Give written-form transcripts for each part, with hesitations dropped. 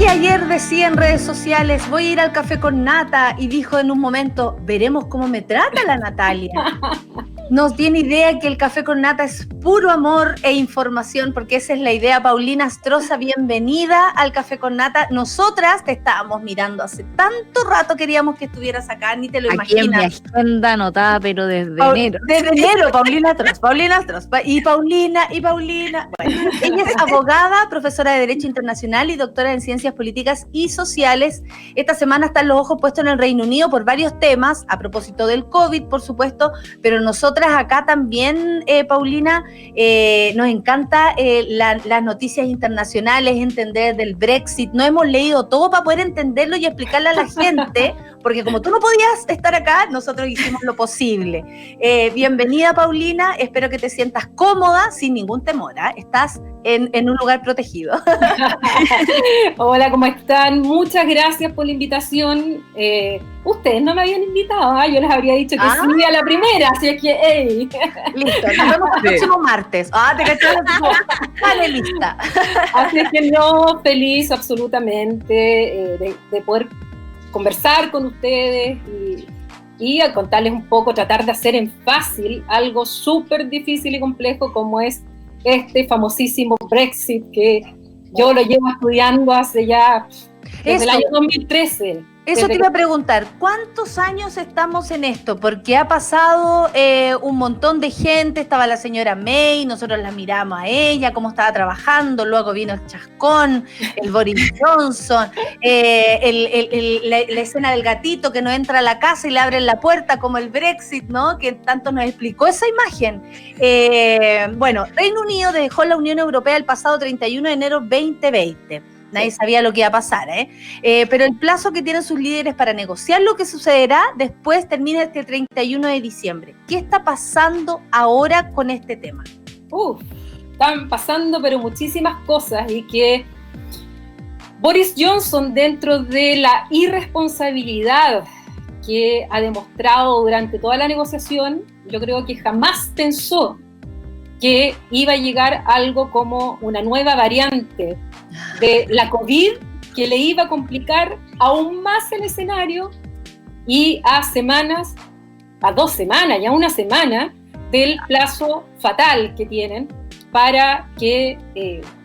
ayer decía en redes sociales, voy a ir al café con Nata, y dijo en un momento, veremos cómo me trata la Natalia. No tiene idea que el café con Nata es puro amor e información, porque esa es la idea. Paulina Astroza, bienvenida al café con Nata. Nosotras te estábamos mirando hace tanto rato, queríamos que estuvieras acá, ni te lo imaginas. Aquí en mi agenda anotada, pero desde enero. Desde enero, Paulina Astroz. Y Paulina. Bueno, ella es abogada, profesora de Derecho Internacional y doctora en Ciencias Políticas y Sociales. Esta semana están los ojos puestos en el Reino Unido por varios temas, a propósito del COVID, por supuesto, pero nosotras acá también, Paulina, nos encanta las noticias internacionales, entender del Brexit. No hemos leído todo para poder entenderlo y explicarle a la gente, porque como tú no podías estar acá, nosotros hicimos lo posible. Bienvenida, Paulina, espero que te sientas cómoda, sin ningún temor, ¿eh? Estás en un lugar protegido. Hola, ¿cómo están? Muchas gracias por la invitación. Ustedes no me habían invitado, ¿eh? Yo les habría dicho que sí a la primera, así es que, hey. Listo, nos vemos el próximo martes. Te cachai, dale, lista. Así es que no, feliz absolutamente de poder conversar con ustedes y a contarles un poco, tratar de hacer en fácil algo súper difícil y complejo como es este famosísimo Brexit que yo lo llevo estudiando hace ya desde el año 2013. Eso te iba a preguntar, ¿cuántos años estamos en esto? Porque ha pasado un montón de gente, estaba la señora May, nosotros la miramos a ella, cómo estaba trabajando, luego vino el chascón, el Boris Johnson, la escena del gatito que no entra a la casa y le abren la puerta, como el Brexit, ¿no? Que tanto nos explicó esa imagen. Bueno, Reino Unido dejó la Unión Europea el pasado 31 de enero 2020. Nadie sabía lo que iba a pasar, pero el plazo que tienen sus líderes para negociar lo que sucederá después termina este 31 de diciembre. ¿Qué está pasando ahora con este tema? Están pasando pero muchísimas cosas y que Boris Johnson, dentro de la irresponsabilidad que ha demostrado durante toda la negociación, yo creo que jamás pensó que iba a llegar algo como una nueva variante de la COVID que le iba a complicar aún más el escenario y a 2 semanas, ya una semana del plazo fatal que tienen para que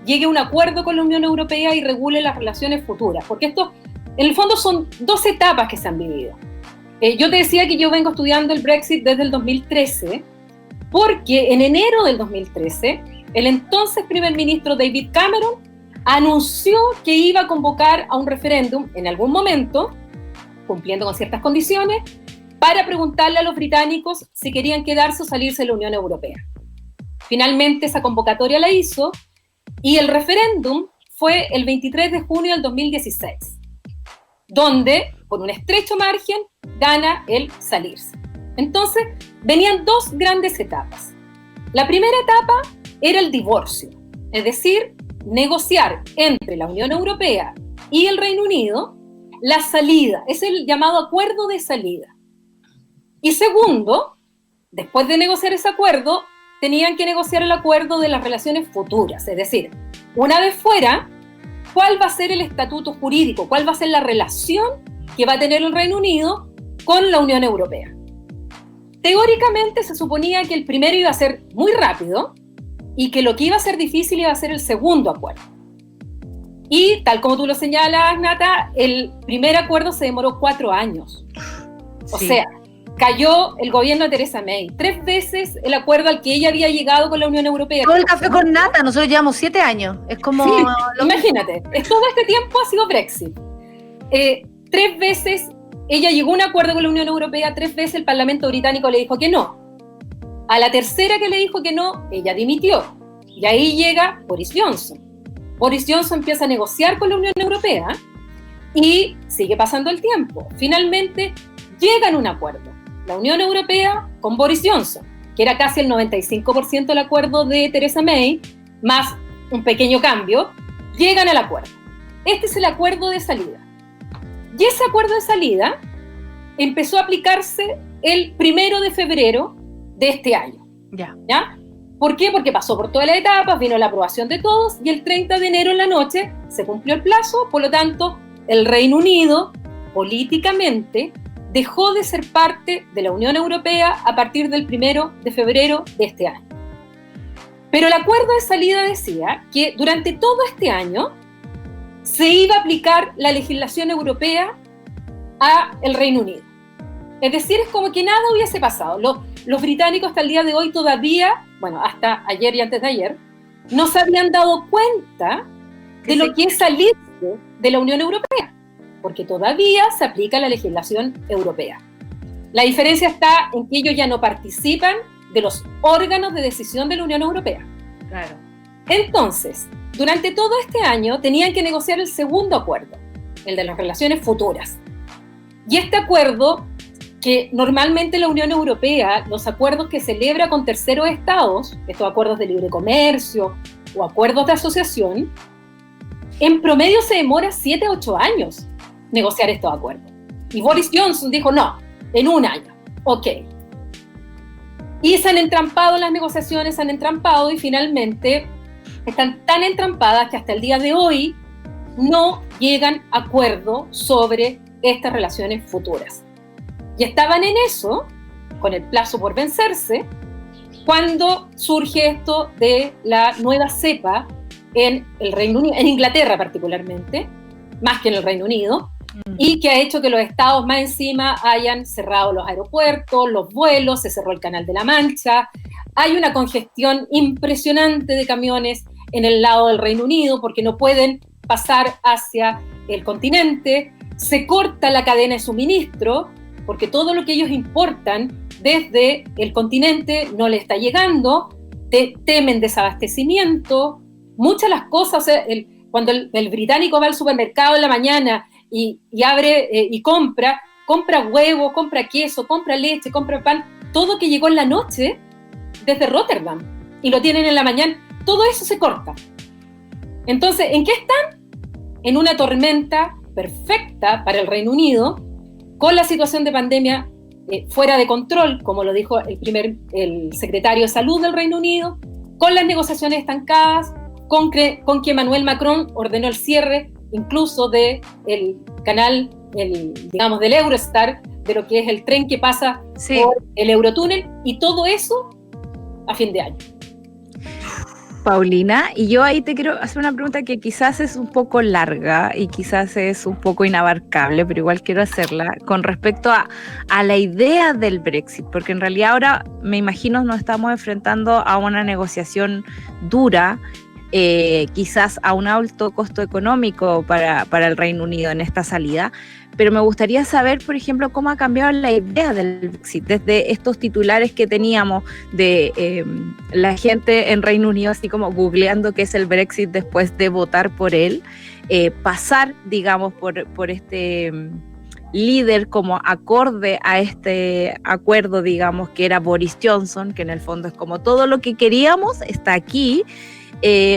llegue a un acuerdo con la Unión Europea y regule las relaciones futuras, porque esto en el fondo son 2 etapas que se han vivido. Yo te decía que yo vengo estudiando el Brexit desde el 2013, porque en enero del 2013 el entonces primer ministro David Cameron anunció que iba a convocar a un referéndum en algún momento, cumpliendo con ciertas condiciones, para preguntarle a los británicos si querían quedarse o salirse de la Unión Europea. Finalmente esa convocatoria la hizo y el referéndum fue el 23 de junio del 2016, donde, por un estrecho margen, gana el salirse. Entonces, venían 2 grandes etapas. La primera etapa era el divorcio, es decir, negociar entre la Unión Europea y el Reino Unido la salida, es el llamado acuerdo de salida. Y segundo, después de negociar ese acuerdo, tenían que negociar el acuerdo de las relaciones futuras, es decir, una vez fuera, ¿cuál va a ser el estatuto jurídico? ¿Cuál va a ser la relación que va a tener el Reino Unido con la Unión Europea? Teóricamente se suponía que el primero iba a ser muy rápido y que lo que iba a ser difícil iba a ser el segundo acuerdo. Y tal como tú lo señalas, Nata, el primer acuerdo se demoró 4 años. O sea, cayó el gobierno de Theresa May. 3 veces el acuerdo al que ella había llegado con la Unión Europea. Todo el café con Nata, nosotros llevamos 7 años. Es como... Sí, imagínate, todo este tiempo ha sido Brexit. 3 veces ella llegó a un acuerdo con la Unión Europea, 3 veces el Parlamento británico le dijo que no. A la tercera que le dijo que no, ella dimitió. Y ahí llega Boris Johnson. Boris Johnson empieza a negociar con la Unión Europea y sigue pasando el tiempo. Finalmente llegan a un acuerdo. La Unión Europea con Boris Johnson, que era casi el 95% del acuerdo de Theresa May, más un pequeño cambio, llegan al acuerdo. Este es el acuerdo de salida. Y ese acuerdo de salida empezó a aplicarse el 1 de febrero de este año. ¿Ya? ¿Por qué? Porque pasó por todas las etapas, vino la aprobación de todos y el 30 de enero en la noche se cumplió el plazo, por lo tanto, el Reino Unido políticamente dejó de ser parte de la Unión Europea a partir del 1 de febrero de este año. Pero el acuerdo de salida decía que durante todo este año se iba a aplicar la legislación europea a el Reino Unido. Es decir, es como que nada hubiese pasado. Los británicos hasta el día de hoy todavía, bueno, hasta ayer y antes de ayer, no se habían dado cuenta de lo que es salirse de la Unión Europea, porque todavía se aplica la legislación europea. La diferencia está en que ellos ya no participan de los órganos de decisión de la Unión Europea. Claro. Entonces, durante todo este año tenían que negociar el segundo acuerdo, el de las relaciones futuras. Y este acuerdo, que normalmente la Unión Europea, los acuerdos que celebra con terceros estados, estos acuerdos de libre comercio o acuerdos de asociación, en promedio se demora 7 a 8 años negociar estos acuerdos. Y Boris Johnson dijo, no, en un año, ok. Y se han entrampado las negociaciones, se han entrampado y finalmente están tan entrampadas que hasta el día de hoy no llegan a acuerdo sobre estas relaciones futuras. Y estaban en eso, con el plazo por vencerse, cuando surge esto de la nueva cepa en el Reino Unido, en Inglaterra particularmente, más que en el Reino Unido, y que ha hecho que los estados más encima hayan cerrado los aeropuertos, los vuelos, se cerró el Canal de la Mancha, hay una congestión impresionante de camiones en el lado del Reino Unido porque no pueden pasar hacia el continente, se corta la cadena de suministro porque todo lo que ellos importan desde el continente no les está llegando, temen desabastecimiento, muchas de las cosas, cuando el británico va al supermercado en la mañana y abre y compra huevo, compra queso, compra leche, compra pan, todo que llegó en la noche desde Rotterdam y lo tienen en la mañana, todo eso se corta. Entonces, ¿en qué están? En una tormenta perfecta para el Reino Unido, con la situación de pandemia fuera de control, como lo dijo el secretario de Salud del Reino Unido, con las negociaciones estancadas, con que Emmanuel Macron ordenó el cierre incluso del canal, digamos, del Eurostar, de lo que es el tren que pasa por el Eurotúnel, y todo eso a fin de año. Paulina, y yo ahí te quiero hacer una pregunta que quizás es un poco larga y quizás es un poco inabarcable, pero igual quiero hacerla, con respecto a la idea del Brexit, porque en realidad ahora me imagino nos estamos enfrentando a una negociación dura, quizás a un alto costo económico para el Reino Unido en esta salida, pero me gustaría saber, por ejemplo, cómo ha cambiado la idea del Brexit, desde estos titulares que teníamos de la gente en Reino Unido, así como googleando qué es el Brexit después de votar por él, pasar, digamos, por este líder como acorde a este acuerdo, digamos, que era Boris Johnson, que en el fondo es como todo lo que queríamos está aquí,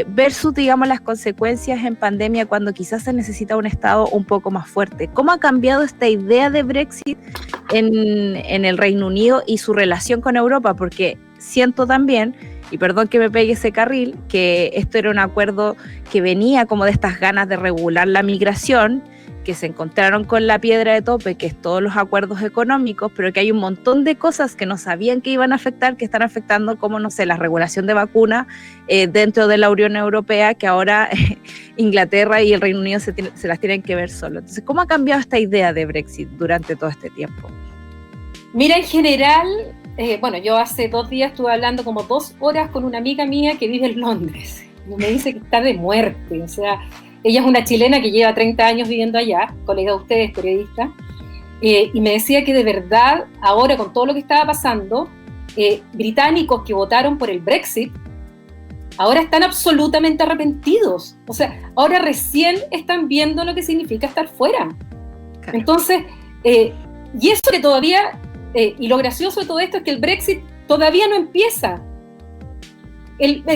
versus, digamos, las consecuencias en pandemia cuando quizás se necesita un Estado un poco más fuerte. ¿Cómo ha cambiado esta idea de Brexit en el Reino Unido y su relación con Europa? Porque siento también, y perdón que me pegue ese carril, que esto era un acuerdo que venía como de estas ganas de regular la migración, que se encontraron con la piedra de tope, que es todos los acuerdos económicos, pero que hay un montón de cosas que no sabían que iban a afectar, que están afectando, como, no sé, la regulación de vacunas dentro de la Unión Europea, que ahora Inglaterra y el Reino Unido se las tienen que ver solo. Entonces, ¿cómo ha cambiado esta idea de Brexit durante todo este tiempo? Mira, en general, bueno, yo hace 2 días estuve hablando como 2 horas con una amiga mía que vive en Londres, y me dice que está de muerte, o sea, ella es una chilena que lleva 30 años viviendo allá, colega de ustedes, periodista, y me decía que de verdad, ahora con todo lo que estaba pasando, británicos que votaron por el Brexit, ahora están absolutamente arrepentidos. O sea, ahora recién están viendo lo que significa estar fuera. Claro. Entonces, y eso que todavía, y lo gracioso de todo esto es que el Brexit todavía no empieza.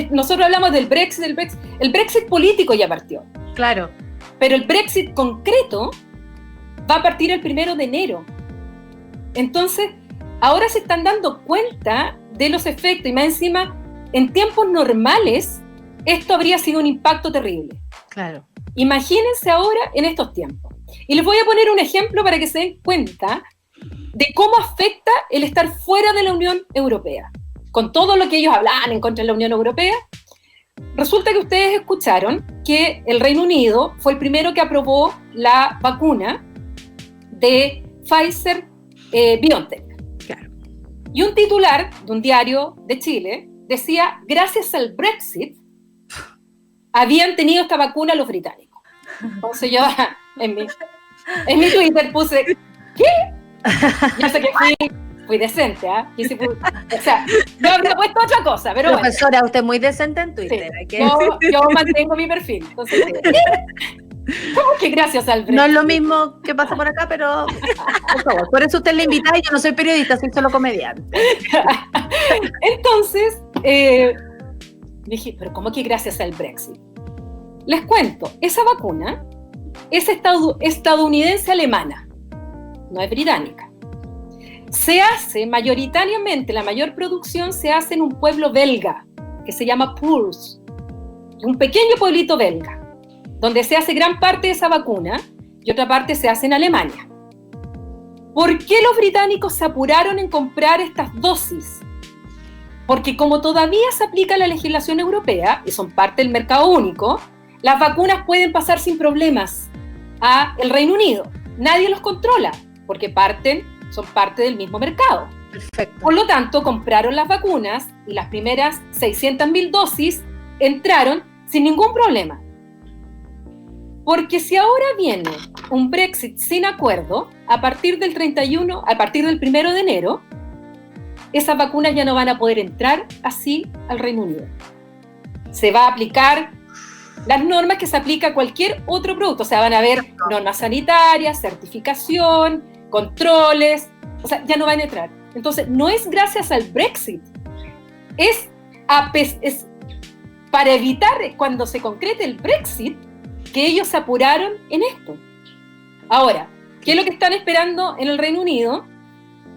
Nosotros hablamos del Brexit, el Brexit político ya partió. Claro. Pero el Brexit concreto va a partir el 1 de enero. Entonces, ahora se están dando cuenta de los efectos, y más encima en tiempos normales esto habría sido un impacto terrible. Claro. Imagínense ahora en estos tiempos. Y les voy a poner un ejemplo para que se den cuenta de cómo afecta el estar fuera de la Unión Europea. Con todo lo que ellos hablaban en contra de la Unión Europea, resulta que ustedes escucharon que el Reino Unido fue el primero que aprobó la vacuna de Pfizer BioNTech. Claro. Y un titular de un diario de Chile decía, gracias al Brexit, habían tenido esta vacuna los británicos. Entonces yo en mi Twitter puse, ¿qué? Yo sé que fui decente, ¿ah? ¿Eh? O sea, yo habría puesto otra cosa, pero Profesora, bueno. usted es muy decente en Twitter. Sí, yo mantengo mi perfil. Entonces, ¿cómo que gracias al Brexit? No es lo mismo que pasa por acá, pero por favor, por eso usted le invita y yo no soy periodista, soy solo comediante. Entonces, dije, pero ¿cómo que gracias al Brexit? Les cuento, esa vacuna es estadounidense-alemana, no es británica. Se hace mayoritariamente, la mayor producción se hace en un pueblo belga, que se llama Puurs, un pequeño pueblito belga, donde se hace gran parte de esa vacuna y otra parte se hace en Alemania. ¿Por qué los británicos se apuraron en comprar estas dosis? Porque como todavía se aplica la legislación europea y son parte del mercado único, las vacunas pueden pasar sin problemas a el Reino Unido. Nadie los controla porque son parte del mismo mercado. Perfecto. Por lo tanto, compraron las vacunas y las primeras 600.000 dosis entraron sin ningún problema. Porque si ahora viene un Brexit sin acuerdo, a partir del 1 de enero, esas vacunas ya no van a poder entrar así al Reino Unido. Se va a aplicar las normas que se aplica a cualquier otro producto. O sea, van a haber normas sanitarias, certificación, controles, o sea, ya no van a entrar. Entonces, no es gracias al Brexit, es para evitar cuando se concrete el Brexit que ellos se apuraron en esto. Ahora, ¿qué es lo que están esperando en el Reino Unido?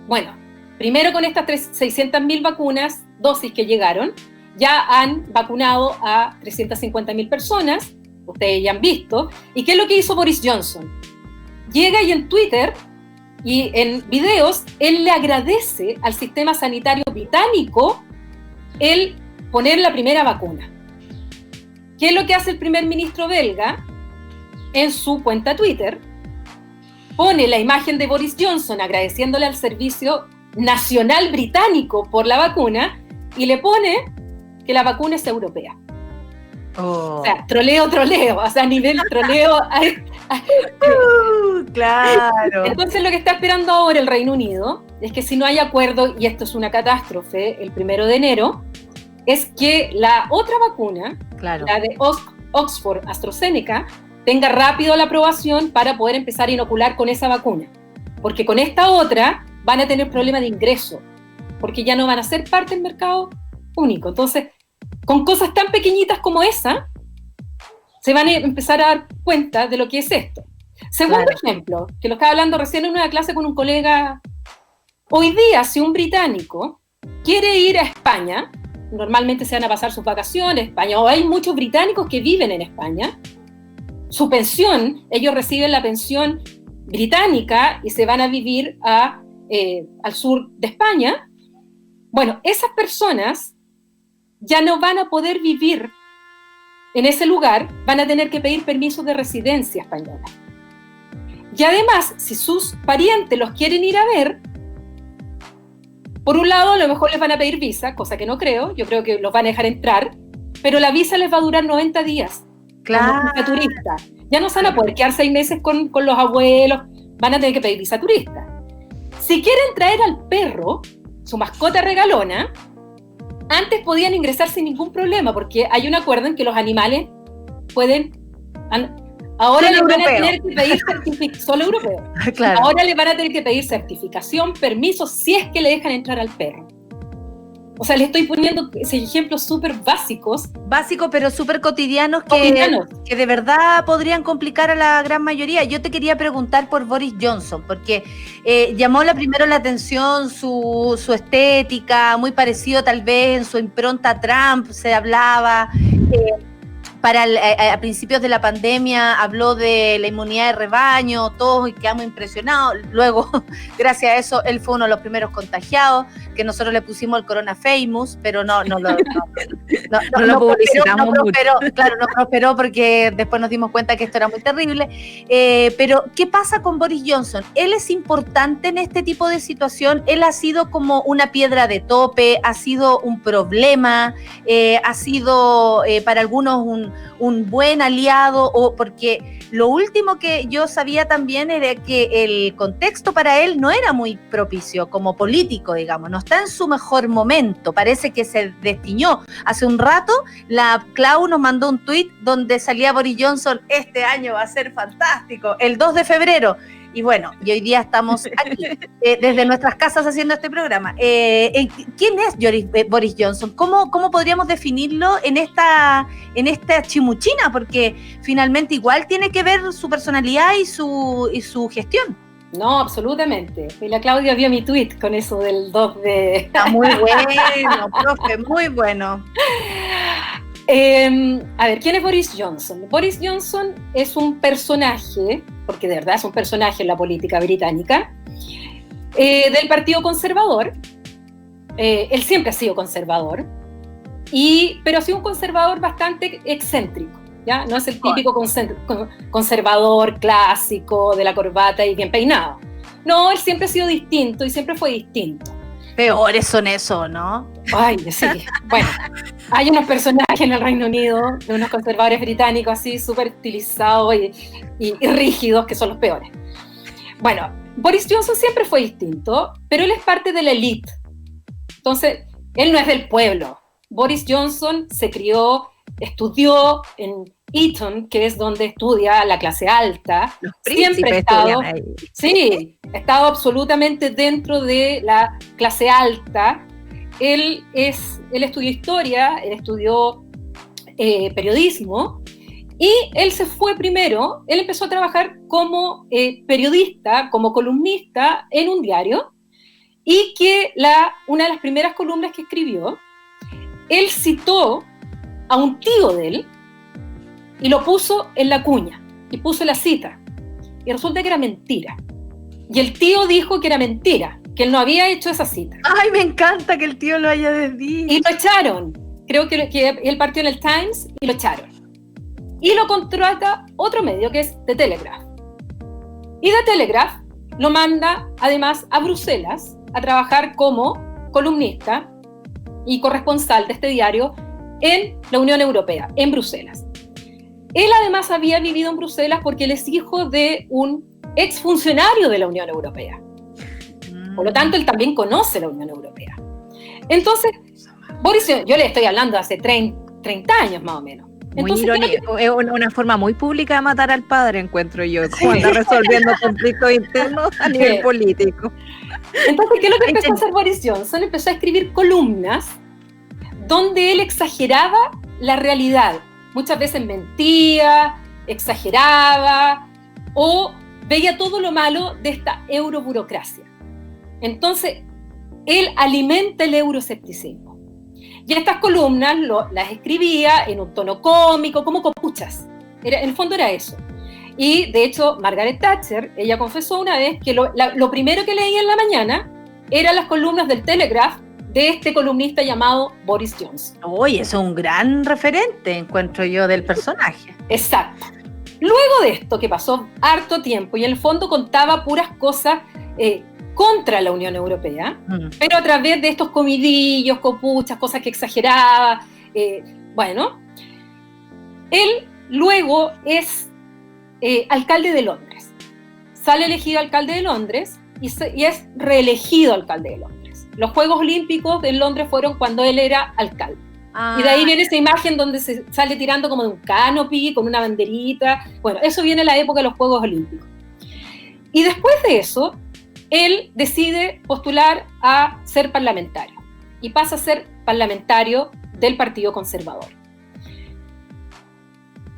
Bueno, primero con estas 600.000 vacunas, dosis que llegaron, ya han vacunado a 350.000 personas, ustedes ya han visto. ¿Y qué es lo que hizo Boris Johnson? Llega y en Twitter y en videos, él le agradece al sistema sanitario británico el poner la primera vacuna. ¿Qué es lo que hace el primer ministro belga? En su cuenta Twitter, pone la imagen de Boris Johnson agradeciéndole al Servicio Nacional Británico por la vacuna y le pone que la vacuna es europea. Oh. O sea, troleo, o sea, a nivel troleo. Claro. Entonces lo que está esperando ahora el Reino Unido es que si no hay acuerdo, y esto es una catástrofe, el 1 de enero, es que la otra vacuna, Claro. la de Oxford AstraZeneca, tenga rápido la aprobación para poder empezar a inocular con esa vacuna. Porque con esta otra van a tener problemas de ingreso, porque ya no van a ser parte del mercado único. Entonces, con cosas tan pequeñitas como esa, se van a empezar a dar cuenta de lo que es esto. Segundo ejemplo, que lo estaba hablando recién en una clase con un colega. Hoy día, si un británico quiere ir a España, normalmente se van a pasar sus vacaciones a España, o hay muchos británicos que viven en España, su pensión, ellos reciben la pensión británica y se van a vivir al sur de España. Bueno, esas personas ya no van a poder vivir en ese lugar, van a tener que pedir permiso de residencia española. Y además, si sus parientes los quieren ir a ver, por un lado a lo mejor les van a pedir visa, cosa que no creo, yo creo que los van a dejar entrar, pero la visa les va a durar 90 días. Claro. Como visa turista. Ya no se van a poder quedar 6 meses con los abuelos, van a tener que pedir visa turista. Si quieren traer al perro, su mascota regalona, antes podían ingresar sin ningún problema, porque hay un acuerdo en que los animales pueden... Ahora les van a tener que pedir certificación, solo europeo. Claro. Ahora les van a tener que pedir certificación, permiso, si es que le dejan entrar al perro. O sea, le estoy poniendo ejemplos súper básicos. Básicos, pero súper cotidianos que de verdad podrían complicar a la gran mayoría. Yo te quería preguntar por Boris Johnson, porque llamó primero la atención su estética, muy parecido tal vez en su impronta a Trump, se hablaba. A principios de la pandemia habló de la inmunidad de rebaño, todos quedamos impresionados. Luego, gracias a eso, él fue uno de los primeros contagiados, que nosotros le pusimos el Corona Famous, pero no publicitamos mucho. Claro, no prosperó porque después nos dimos cuenta que esto era muy terrible. Pero, ¿qué pasa con Boris Johnson? Él es importante en este tipo de situación, él ha sido como una piedra de tope, ha sido un problema, ha sido para algunos un buen aliado, o porque lo último que yo sabía también era que el contexto para él no era muy propicio como político, digamos, no está en su mejor momento, parece que se destiñó. Hace un rato la Clau nos mandó un tuit donde salía Boris Johnson, este año va a ser fantástico, el 2 de febrero. Y bueno, y hoy día estamos aquí, desde nuestras casas haciendo este programa. ¿Quién es Boris Johnson? ¿Cómo podríamos definirlo en esta chimuchina? Porque finalmente igual tiene que ver su personalidad y su gestión. No, absolutamente. Y la Claudia vio mi tweet con eso del 2 de... Está muy bueno, profe, muy bueno. A ver, ¿quién es Boris Johnson? Boris Johnson es un personaje, porque de verdad es un personaje en la política británica, del Partido Conservador. Él siempre ha sido conservador, pero ha sido un conservador bastante excéntrico, ¿ya? No es el típico conservador clásico de la corbata y bien peinado. No, él siempre ha sido distinto y siempre fue distinto. Peores son eso, ¿no? Ay, sí. Bueno, hay unos personajes en el Reino Unido de unos conservadores británicos así súper estilizados y rígidos que son los peores. Bueno, Boris Johnson siempre fue distinto, pero él es parte de la élite. Entonces, él no es del pueblo. Boris Johnson se crió, estudió en Eton, que es donde estudia la clase alta. Los príncipes estudian ahí. Sí, ha estado absolutamente dentro de la clase alta. Él estudió historia, él estudió periodismo, y él se fue primero, él empezó a trabajar como periodista, como columnista en un diario, y que una de las primeras columnas que escribió, él citó a un tío de él, y lo puso en la cuña, y puso la cita, y resulta que era mentira. Y el tío dijo que era mentira, que él no había hecho esa cita. ¡Ay, me encanta que el tío lo haya dicho! Y lo echaron. Creo que él partió en el Times y lo echaron. Y lo contrata otro medio, que es The Telegraph. Y The Telegraph lo manda, además, a Bruselas a trabajar como columnista y corresponsal de este diario en la Unión Europea, en Bruselas. Él además había vivido en Bruselas porque él es hijo de un exfuncionario de la Unión Europea. Por lo tanto, él también conoce la Unión Europea. Entonces, Boris, yo le estoy hablando hace 30 años más o menos. Entonces, muy irónico, es una forma muy pública de matar al padre, encuentro yo, cuando anda resolviendo conflictos internos a nivel político. Entonces, ¿qué es lo que empezó a hacer Boris Johnson? Empezó a escribir columnas donde él exageraba la realidad. Muchas veces mentía, exageraba o veía todo lo malo de esta euroburocracia. Entonces, él alimenta el euroescepticismo. Y estas columnas las escribía en un tono cómico, como copuchas. En el fondo era eso. Y, de hecho, Margaret Thatcher, ella confesó una vez que lo primero que leía en la mañana eran las columnas del Telegraph de este columnista llamado Boris Johnson. Oye, eso es un gran referente, encuentro yo, del personaje. Exacto. Luego de esto, que pasó harto tiempo, y en el fondo contaba puras cosas contra la Unión Europea, pero a través de estos comidillos, copuchas, cosas que exageraba. Bueno, él luego es alcalde de Londres. Sale elegido alcalde de Londres y es reelegido alcalde de Londres. Los Juegos Olímpicos de Londres fueron cuando él era alcalde. Y de ahí viene esa imagen donde se sale tirando como de un canopy con una banderita. Bueno, eso viene en la época de los Juegos Olímpicos. Y después de eso, él decide postular a ser parlamentario. y pasa a ser parlamentario del Partido Conservador.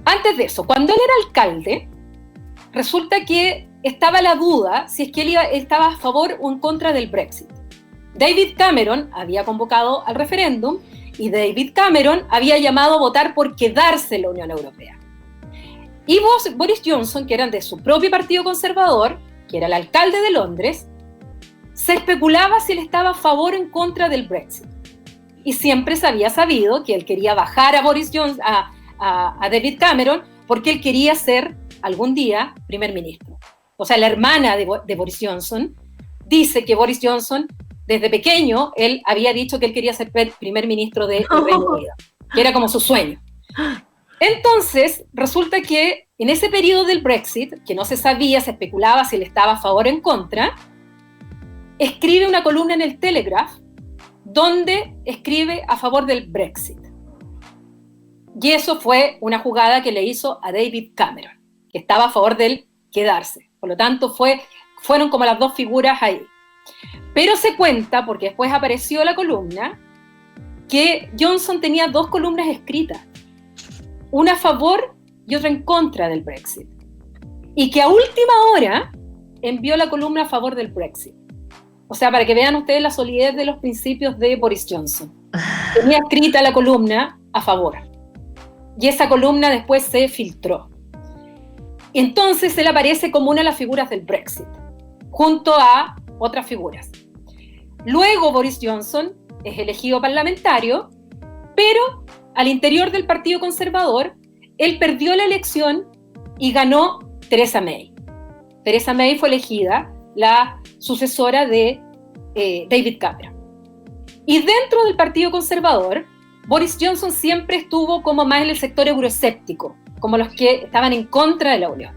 Antes de eso, cuando él era alcalde, resulta que estaba la duda si es que él estaba a favor o en contra del Brexit. David Cameron había convocado al referéndum y David Cameron había llamado a votar por quedarse en la Unión Europea. Y Boris Johnson, que era de su propio Partido Conservador, que era el alcalde de Londres, se especulaba si él estaba a favor o en contra del Brexit. Y siempre se había sabido que él quería bajar a Boris Johnson, a David Cameron, porque él quería ser algún día primer ministro. O sea, la hermana de Boris Johnson dice que Boris Johnson, desde pequeño, él había dicho que él quería ser primer ministro del Reino Unido, que era como su sueño. Entonces, resulta que en ese periodo del Brexit, que no se sabía, se especulaba si él estaba a favor o en contra, escribe una columna en el Telegraph donde escribe a favor del Brexit. Y eso fue una jugada que le hizo a David Cameron, que estaba a favor del quedarse. Por lo tanto, fueron como las dos figuras ahí. Pero se cuenta, porque después apareció la columna, que Johnson tenía dos columnas escritas, una a favor y otra en contra del Brexit. Y que a última hora envió la columna a favor del Brexit. O sea, para que vean ustedes la solidez de los principios de Boris Johnson. Tenía escrita la columna a favor. Y esa columna después se filtró. Entonces él aparece como una de las figuras del Brexit, junto a otras figuras. Luego Boris Johnson es elegido parlamentario, pero al interior del Partido Conservador, él perdió la elección y ganó Theresa May. Theresa May fue elegida la sucesora de David Cameron. Y dentro del Partido Conservador, Boris Johnson siempre estuvo como más en el sector euroescéptico, como los que estaban en contra de la Unión.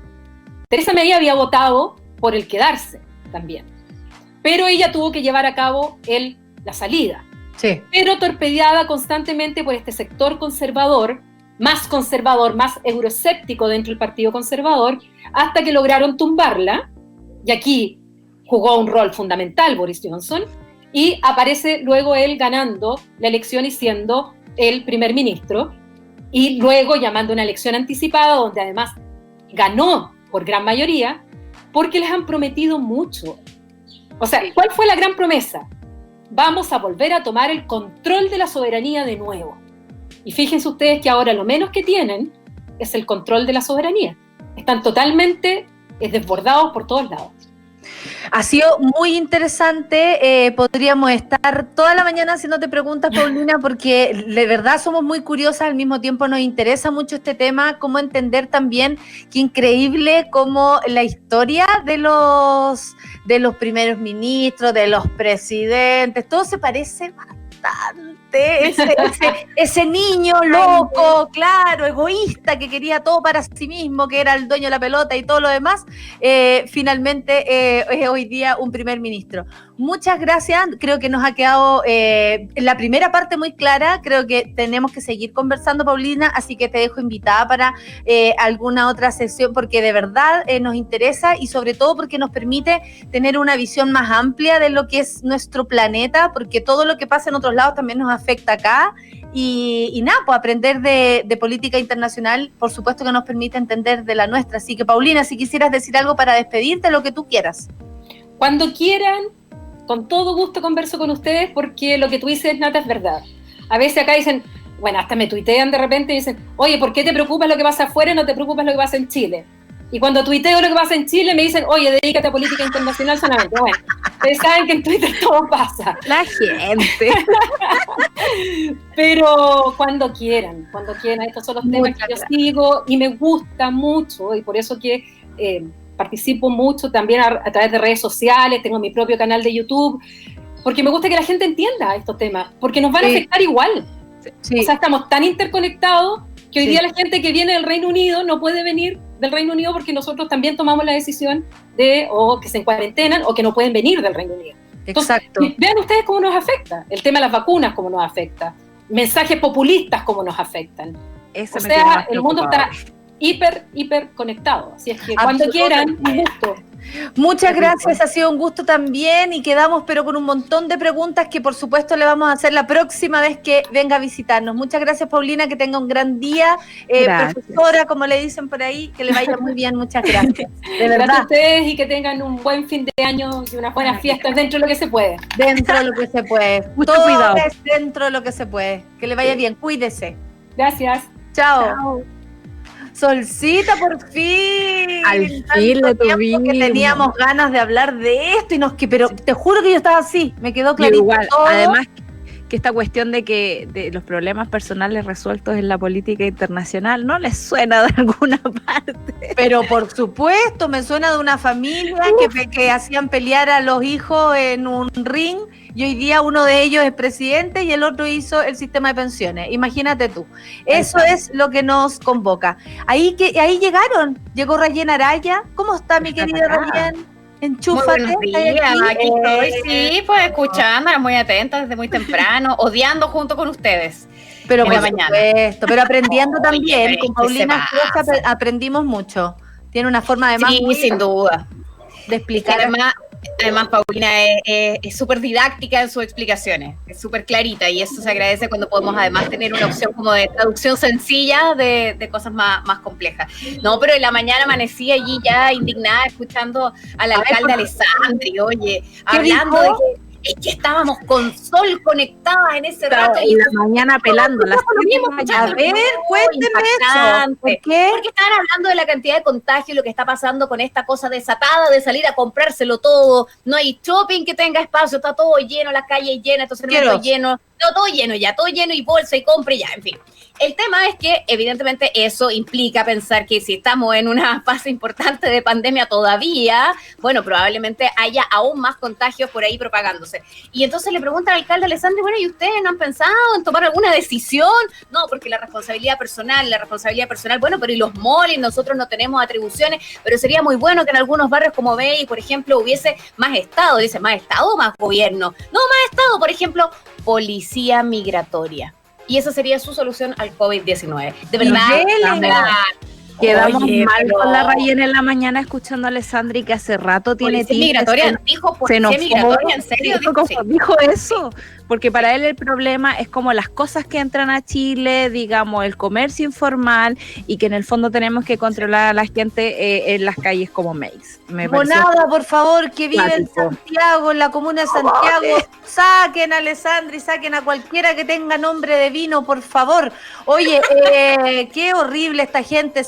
Theresa May había votado por el quedarse también, pero ella tuvo que llevar a cabo la salida. Sí. Pero torpedeada constantemente por este sector conservador, más euroescéptico dentro del Partido Conservador, hasta que lograron tumbarla, y aquí jugó un rol fundamental Boris Johnson, y aparece luego él ganando la elección y siendo el primer ministro, y luego llamando una elección anticipada, donde además ganó por gran mayoría, porque les han prometido mucho. O sea, ¿cuál fue la gran promesa? Vamos a volver a tomar el control de la soberanía de nuevo. Y fíjense ustedes que ahora lo menos que tienen es el control de la soberanía. Están totalmente desbordados por todos lados. Ha sido muy interesante, podríamos estar toda la mañana haciéndote preguntas, Paulina, porque de verdad somos muy curiosas, al mismo tiempo nos interesa mucho este tema, cómo entender también qué increíble cómo la historia de los primeros ministros, de los presidentes, todo se parece bastante. Ese niño loco, claro, egoísta, que quería todo para sí mismo, que era el dueño de la pelota y todo lo demás, finalmente es hoy día un primer ministro. Muchas gracias, creo que nos ha quedado la primera parte muy clara, creo que tenemos que seguir conversando, Paulina, así que te dejo invitada para alguna otra sesión, porque de verdad nos interesa y sobre todo porque nos permite tener una visión más amplia de lo que es nuestro planeta, porque todo lo que pasa en otros lados también nos afecta acá y nada, pues aprender de política internacional, por supuesto que nos permite entender de la nuestra. Así que, Paulina, si quisieras decir algo para despedirte, lo que tú quieras. Cuando quieran, con todo gusto converso con ustedes, porque lo que tú dices, Nata, es verdad. A veces acá dicen, bueno, hasta me tuitean de repente y dicen, oye, ¿por qué te preocupas lo que pasa afuera y no te preocupas lo que pasa en Chile? Y cuando tuiteo lo que pasa en Chile me dicen, oye, dedícate a política internacional solamente. Bueno, ustedes saben que en Twitter todo pasa. La gente. Pero cuando quieran, estos son los temas que yo sigo y me gusta mucho, y por eso que participo mucho también a través de redes sociales, tengo mi propio canal de YouTube, porque me gusta que la gente entienda estos temas, porque nos van a afectar igual. Sí. O sea, estamos tan interconectados que hoy día la gente que viene del Reino Unido no puede venir del Reino Unido porque nosotros también tomamos la decisión de o que se encuarentenan o que no pueden venir del Reino Unido. Entonces, exacto. Vean ustedes cómo nos afecta. El tema de las vacunas, cómo nos afecta. Mensajes populistas, cómo nos afectan. Eso o sea, el mundo está hiper conectados. Así es que cuando quieran, un gusto. Muchas gracias, ha sido un gusto también y quedamos pero con un montón de preguntas que por supuesto le vamos a hacer la próxima vez que venga a visitarnos. Muchas gracias, Paulina, que tenga un gran día. Profesora, como le dicen por ahí, que le vaya muy bien, muchas gracias. De verdad. Gracias a ustedes y que tengan un buen fin de año y unas buenas fiestas dentro de lo que se puede. Dentro de lo que se puede. Mucho Todo cuidado. es dentro de lo que se puede. Que le vaya bien, cuídese. Gracias. Chao. Solcita, por fin. Al fin lo tuvimos. Que teníamos ganas de hablar de esto pero te juro que yo estaba así, me quedó clarito igual, todo. además que esta cuestión de los problemas personales resueltos en la política internacional no les suena de alguna parte. Pero por supuesto, me suena de una familia que hacían pelear a los hijos en un ring y hoy día uno de ellos es presidente y el otro hizo el sistema de pensiones. Imagínate tú. Eso es lo que nos convoca. Ahí llegó Rayen Araya. ¿Cómo está mi querida Rayen? Enchúfate. Muy buenos días, aquí estoy, sí, pues escuchándolas muy atenta desde muy temprano, odiando junto con ustedes. Pero en por la mañana. Supuesto, pero aprendiendo también. Pero Con Paulina pasa. aprendimos mucho. Tiene una forma además Sí, sin duda. de explicar. Además, Paulina es súper didáctica en sus explicaciones, es súper clarita y eso se agradece cuando podemos además tener una opción como de traducción sencilla de cosas más complejas. No, pero en la mañana amanecí allí ya indignada escuchando al alcalde Alessandri, oye, hablando de que es que estábamos con Sol conectada en ese rato. Y la mañana pelándola. A ver, cuénteme eso. ¿Por qué? Porque estaban hablando de la cantidad de contagio y lo que está pasando con esta cosa desatada de salir a comprárselo todo. No hay shopping que tenga espacio, está todo lleno, la calle llena, estos servicios llenos. No, todo lleno ya, todo lleno y bolsa y compra y ya, en fin. El tema es que evidentemente eso implica pensar que si estamos en una fase importante de pandemia todavía, bueno, probablemente haya aún más contagios por ahí propagándose. Y entonces le pregunta al alcalde Alessandri, bueno, ¿y ustedes no han pensado en tomar alguna decisión? No, porque la responsabilidad personal, bueno, pero ¿y los malls? Nosotros no tenemos atribuciones, pero sería muy bueno que en algunos barrios como Bay, por ejemplo, hubiese más Estado. Dice, ¿más Estado o más gobierno? No, más Estado, por ejemplo, policía migratoria. Y esa sería su solución al COVID-19. De verdad, quedamos mal con la Rayen en la mañana escuchando a Alessandri que hace rato tiene policía migratoria. Dijo policía migratoria, ¿en serio? Dijo eso, porque para él el problema es como las cosas que entran a Chile, digamos, el comercio informal y que en el fondo tenemos que controlar a la gente en las calles como Meix. Monada, por favor, que vive en Santiago, en la comuna de Santiago, saquen a Alessandri, saquen a cualquiera que tenga nombre de vino, por favor. Oye, qué horrible esta gente,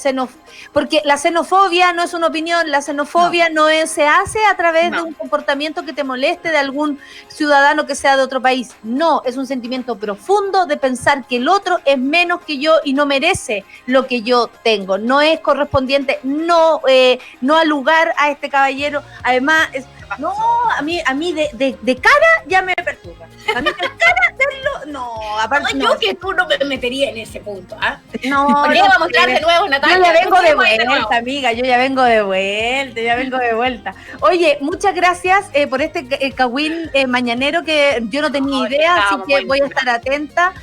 porque la xenofobia no es una opinión, la xenofobia no se hace a través de un comportamiento que te moleste de algún ciudadano que sea de otro país. No, es un sentimiento profundo de pensar que el otro es menos que yo y no merece lo que yo tengo. No es correspondiente, no al lugar a este caballero. Además, a mí de cara ya me perturba. A mí de cara verlo, no, aparte yo que tú no me metería en ese punto, ¿ah? No, ¿por qué vamos a entrar de nuevo, Natalia? Yo ya vengo de vuelta, amiga, yo ya vengo de vuelta. Oye, muchas gracias por este cagüín mañanero que yo no tenía idea, así que voy a estar atenta.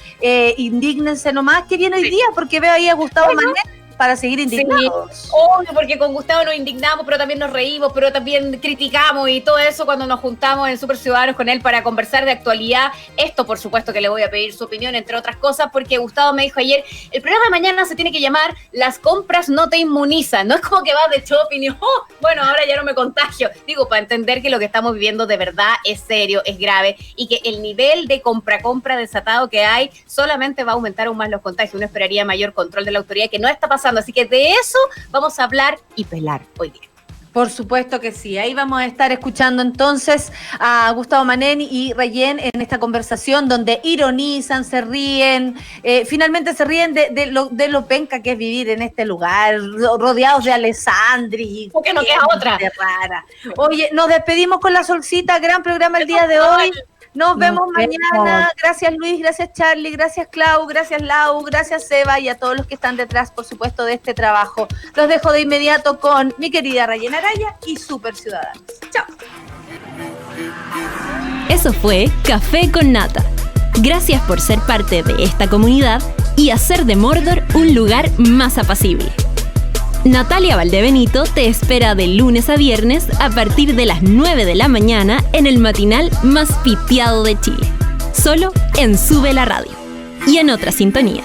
Indígnense nomás, que viene hoy día, porque veo ahí a Gustavo Manet para seguir indignados. Sí, obvio, porque con Gustavo nos indignamos, pero también nos reímos, pero también criticamos y todo eso cuando nos juntamos en Super Ciudadanos con él para conversar de actualidad. Esto, por supuesto, que le voy a pedir su opinión, entre otras cosas, porque Gustavo me dijo ayer, el programa de mañana se tiene que llamar Las compras no te inmunizan. No es como que vas de shopping y, bueno, ahora ya no me contagio. Digo, para entender que lo que estamos viviendo de verdad es serio, es grave, y que el nivel de compra desatado que hay solamente va a aumentar aún más los contagios. Uno esperaría mayor control de la autoridad, que no está pasando. Así que de eso vamos a hablar y pelar hoy día. Por supuesto que sí. Ahí vamos a estar escuchando entonces a Gustavo Manet y Rayen en esta conversación donde ironizan, se ríen, finalmente se ríen de lo penca que es vivir en este lugar, rodeados de Alessandri. ¿Por qué no queda otra? Rara. Oye, nos despedimos con la Solcita, gran programa el día de hoy. Nos vemos mañana. Gracias Luis, gracias Charlie, gracias Clau, gracias Lau, gracias Seba y a todos los que están detrás, por supuesto, de este trabajo. Los dejo de inmediato con mi querida Rayen Araya y Super Ciudadanos. Chao. Eso fue Café con Nata. Gracias por ser parte de esta comunidad y hacer de Mordor un lugar más apacible. Natalia Valdebenito te espera de lunes a viernes a partir de las 9 de la mañana en el matinal más piteado de Chile. Solo en Sube la Radio y en otra sintonía.